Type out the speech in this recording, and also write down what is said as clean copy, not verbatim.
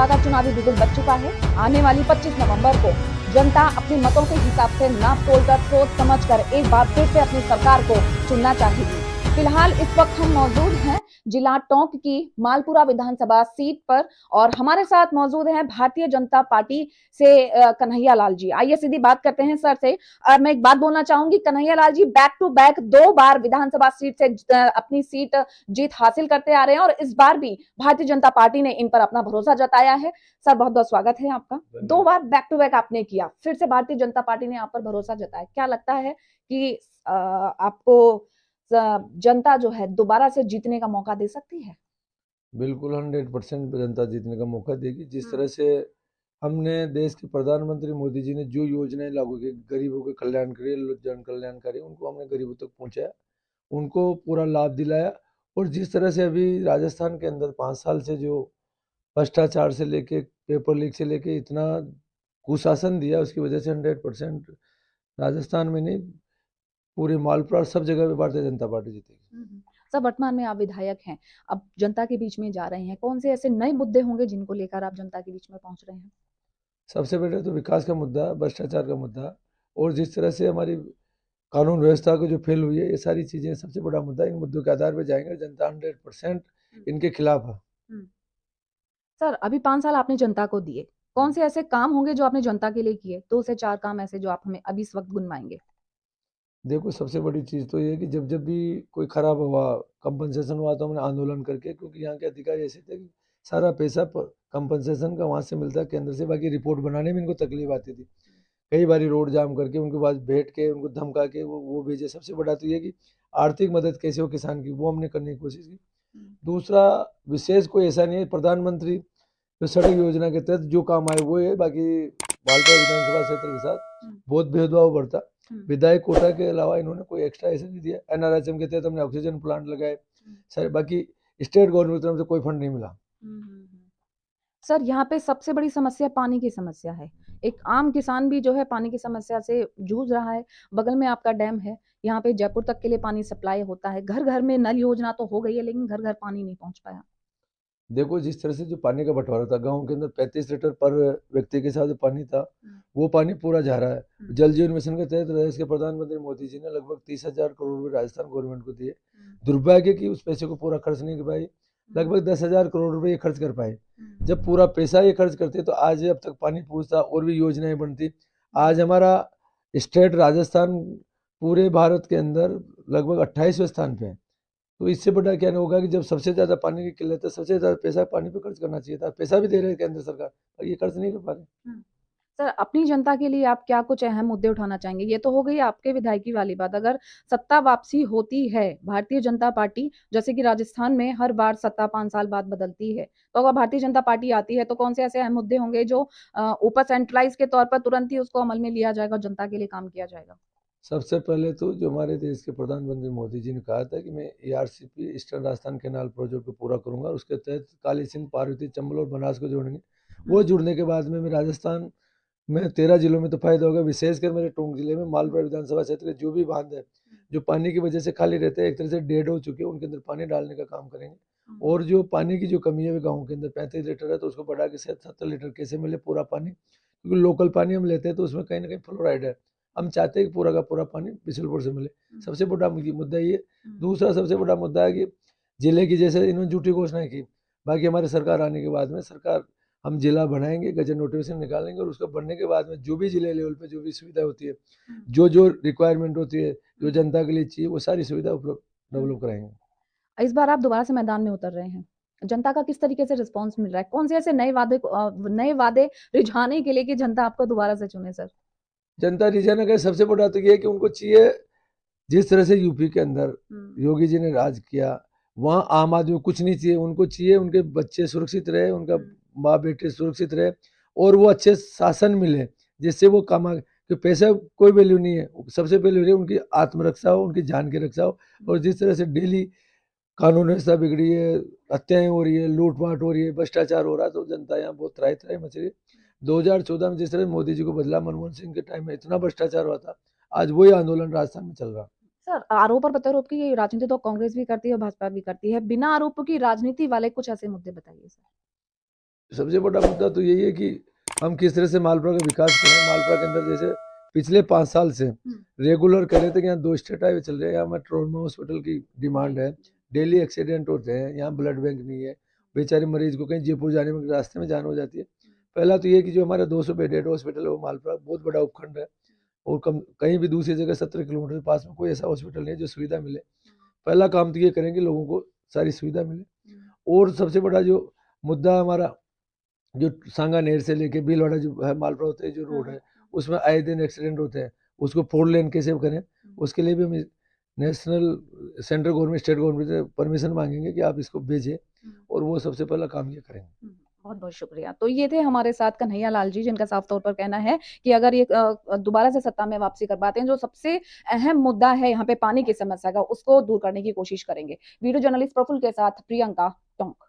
लोकसभा का चुनावी बिगुल बज चुका है। आने वाली 25 नवंबर को जनता अपने मतों के हिसाब से नाप तोलकर सोच समझकर एक बार फिर से अपनी सरकार को चुनना चाहेगी। फिलहाल इस वक्त हम मौजूद हैं जिला टोंक की मालपुरा विधानसभा सीट पर और हमारे साथ मौजूद हैं भारतीय जनता पार्टी से कन्हैया लाल जी। आइए सीधी बात करते हैं सर से। मैं एक बात बोलना चाहूंगी, Kanhaiya Lal ji back to back 2 बार विधानसभा सीट से अपनी सीट जीत हासिल करते आ रहे हैं और इस बार भी भारतीय जनता पार्टी ने इन पर अपना भरोसा जताया है। सर बहुत बहुत स्वागत है आपका। 2 बार बैक टू बैक आपने किया, फिर से भारतीय जनता पार्टी ने आप पर भरोसा जताया। क्या लगता है कि आपको जनता जो है दोबारा से जीतने का मौका दे सकती है? बिल्कुल 100% जनता जीतने का मौका देगी। जिस तरह से हमने देश के प्रधानमंत्री मोदी जी ने जो योजनाएं लागू की, गरीबों के कल्याणकारी, जन कल्याणकारी, उनको हमने गरीबों तक पहुंचाया, उनको पूरा लाभ दिलाया। और जिस तरह से अभी राजस्थान के अंदर 5 साल से जो भ्रष्टाचार से लेके, पेपर लीक से लेके इतना कुशासन दिया, उसकी वजह से 100% राजस्थान में नहीं, पूरे मालपुरा सब जगह पे भारतीय जनता पार्टी जीतेगी। सर वर्तमान में आप विधायक हैं, अब जनता के बीच में जा रहे हैं, कौन से ऐसे नए मुद्दे होंगे जिनको लेकर आप जनता के बीच में पहुंच रहे हैं? सबसे पहले तो विकास का मुद्दा, भ्रष्टाचार का मुद्दा, और जिस तरह से हमारी कानून व्यवस्था को जो फेल हुई है, ये सारी चीजें सबसे बड़ा मुद्दा। इन मुद्दों के आधार पर जाएंगे। जनता 100% इनके खिलाफ है। सर अभी 5 साल आपने जनता को दिए, कौन से ऐसे काम होंगे जो आपने जनता के लिए किए? 2 से 4 काम ऐसे जो आप हमें अभी इस वक्त गुनवाएंगे। देखो, सबसे बड़ी चीज तो ये है कि जब जब भी कोई खराब हुआ, कंपनसेशन हुआ, तो हमने आंदोलन करके, क्योंकि यहाँ के अधिकारी ऐसे थे कि सारा पैसा कंपनसेशन का वहां से मिलता है, केंद्र से, बाकी रिपोर्ट बनाने में इनको तकलीफ आती थी। कई बार रोड जाम करके उनके पास बैठ के, उनको धमका के वो भेजे। सबसे बड़ा तो ये कि आर्थिक मदद कैसे हो किसान की, वो हमने करने की कोशिश की। दूसरा, विशेष कोई ऐसा नहीं है। प्रधानमंत्री जो सड़क योजना के तहत जो काम आए वो है। बाकी मालपुरा विधानसभा क्षेत्र के साथ बहुत भेदभाव बढ़ता। विधायक कोटा के अलावा इन्होंने कोई एक्स्ट्रा ऐसा नहीं दिया। NRHM के तहत हमने ऑक्सीजन प्लांट लगाए सर, बाकी स्टेट गवर्नमेंट की तरफ से कोई फंड नहीं मिला। सर यहाँ पे सबसे बड़ी समस्या पानी की समस्या है। एक आम किसान भी जो है पानी की समस्या से जूझ रहा है। बगल में आपका डैम है, यहाँ पे जयपुर तक के लिए पानी सप्लाई होता है। घर घर में नल योजना तो हो गई है, लेकिन घर घर पानी नहीं पहुंच पाया। देखो, जिस तरह से जो पानी का बंटवारा था, गांव के अंदर 35 लीटर पर व्यक्ति के साथ जो पानी था, वो पानी पूरा जा रहा है। जल जीवन मिशन के तहत देश के प्रधानमंत्री मोदी जी ने लगभग 30,000 करोड़ रुपए राजस्थान गवर्नमेंट को दिए। दुर्भाग्य कि उस पैसे को पूरा खर्च नहीं कर पाई। लगभग 10,000 करोड़ रुपए ये खर्च कर पाए। जब पूरा पैसा ये खर्च करते तो आज अब तक पानी पहुंचता और भी योजनाएं बनती। आज हमारा स्टेट राजस्थान पूरे भारत के अंदर लगभग 28वें स्थान पे है। तो इससे बड़ा क्या नहीं होगा कि जब सबसे ज्यादा पानी की किल्लत है, सबसे ज्यादा पैसा पानी पे खर्च करना चाहिए था। पैसा भी दे रहे हैं केंद्र सरकार, और ये खर्च नहीं कर पा रहे। सर अपनी जनता के लिए आप क्या कुछ अहम मुद्दे उठाना चाहेंगे? ये तो हो गई आपके विधायकी वाली बात। अगर सत्ता वापसी होती है भारतीय जनता पार्टी, जैसे कि राजस्थान में हर बार सत्ता 5 साल बाद बदलती है, तो अगर भारतीय जनता पार्टी आती है तो कौन से ऐसे अहम मुद्दे होंगे जो ऊपर सेंट्रलाइज के तौर पर तुरंत ही उसको अमल में लिया जाएगा और जनता के लिए काम किया जाएगा? सबसे पहले तो जो हमारे देश के प्रधानमंत्री मोदी जी ने कहा था कि मैं ARCP eastern Rajasthan canal project को पूरा करूंगा, उसके तहत काली सिंध, पार्वती, चंबल और बनास को जोड़ेंगे। वो जुड़ने के बाद में राजस्थान में 13 जिलों में तो फायदा होगा। विशेषकर मेरे टोंक जिले में मालपुरा विधानसभा क्षेत्र के जो भी बांध है, जो पानी की वजह से खाली रहते हैं, एक तरह से डेड हो चुके हैं, उनके अंदर पानी डालने का काम करेंगे। और जो पानी की जो कमी है गाँव के अंदर 35 लीटर है, तो उसको बढ़ा के 70 लीटर कैसे मिले पूरा पानी, क्योंकि लोकल पानी हम लेते हैं तो उसमें कहीं ना कहीं फ्लोराइड है। हम चाहते हैं कि पूरा का पूरा पानी बिशनपुर से मिले। सबसे बड़ा मुद्दा ये। दूसरा सबसे बड़ा मुद्दा है कि जिले की, जैसे इन्होंने झूठी घोषणाएं की, बाकी हमारी सरकार आने के बाद में हम जिला बनाएंगे, गजट नोटिफिकेशन निकालेंगे, और उसको बनने के बाद में जो भी जिले लेवल पे जो भी सुविधा होती है, जो जो रिक्वायरमेंट होती है, जो जनता के लिए चाहिए, वो सारी सुविधा उपलब्ध डेवलप कराएंगे। इस बार आप दोबारा से मैदान में उतर रहे हैं, जनता का किस तरीके से रिस्पांस मिल रहा है? कौन से ऐसे नए वादे रिझाने के लिए कि जनता आपको दोबारा से चुने? सर जनता रिझाने का सबसे बड़ा तो ये है कि उनको चाहिए, जिस तरह से यूपी के अंदर योगी जी ने राज किया, वहाँ आम आदमी को कुछ नहीं चाहिए। उनको चाहिए उनके बच्चे सुरक्षित रहे, उनका माँ बेटे सुरक्षित रहे, और वो अच्छे शासन मिले, जिससे वो कमा कि पैसा कोई वैल्यू नहीं है। सबसे पहले उनकी आत्मरक्षा हो, उनकी जान की रक्षा हो। और जिस तरह से डेली कानून व्यवस्था बिगड़ी है, हत्याएं हो रही है, लूटपाट हो रही है, भ्रष्टाचार हो रहा है, तो जनता यहाँ बहुत त्राही त्राही मच रही है। 2014 में जिस तरह मोदी जी को बदला, मनमोहन सिंह के टाइम में इतना भ्रष्टाचार हुआ था, आज वही आंदोलन राजस्थान में चल रहा। सर आरोप और प्रत्यारोप की राजनीति तो कांग्रेस भी करती है, भाजपा भी करती है। बिना आरोपों की राजनीति वाले कुछ ऐसे मुद्दे बताइए सर। सबसे बड़ा मुद्दा तो यही है कि हम किस तरह से मालपुरा का विकास करें। मालपुरा के अंदर जैसे पिछले 5 साल से रेगुलर कह रहे थे कि यहाँ 2 स्टेट हाईवे चल रहे हैं, यहाँ में ट्रॉमा हॉस्पिटल की डिमांड है, डेली एक्सीडेंट होते हैं, यहाँ ब्लड बैंक नहीं है, बेचारे मरीज को कहीं जयपुर जाने में रास्ते में जान हो जाती है। पहला तो ये कि जो हमारा 200 बेडेड हॉस्पिटल है वो मालपुरा बहुत बड़ा उपखंड है और कहीं भी दूसरी जगह 17 किलोमीटर के पास में कोई ऐसा हॉस्पिटल नहीं है जो सुविधा मिले। पहला काम तो ये करेंगे लोगों को सारी सुविधा मिले। और सबसे बड़ा जो मुद्दा हमारा जो सांगानेर से लेके भीलवाड़ा जो है मालपुरा होते हैं जो रोड है उसमें आए दिन एक्सीडेंट होते हैं, उसको 4 लेन कैसे करें उसके लिए भी हम national central government state government से परमिशन मांगेंगे कि आप इसको भेजें और वो सबसे पहला काम ये करेंगे। बहुत बहुत शुक्रिया। तो ये थे हमारे साथ कन्हैया लाल जी, जिनका साफ तौर पर कहना है कि अगर ये दोबारा से सत्ता में वापसी कर पाते हैं, जो सबसे अहम मुद्दा है यहाँ पे पानी की समस्या का, उसको दूर करने की कोशिश करेंगे। वीडियो जर्नलिस्ट प्रफुल्ल के साथ प्रियंका टोंक।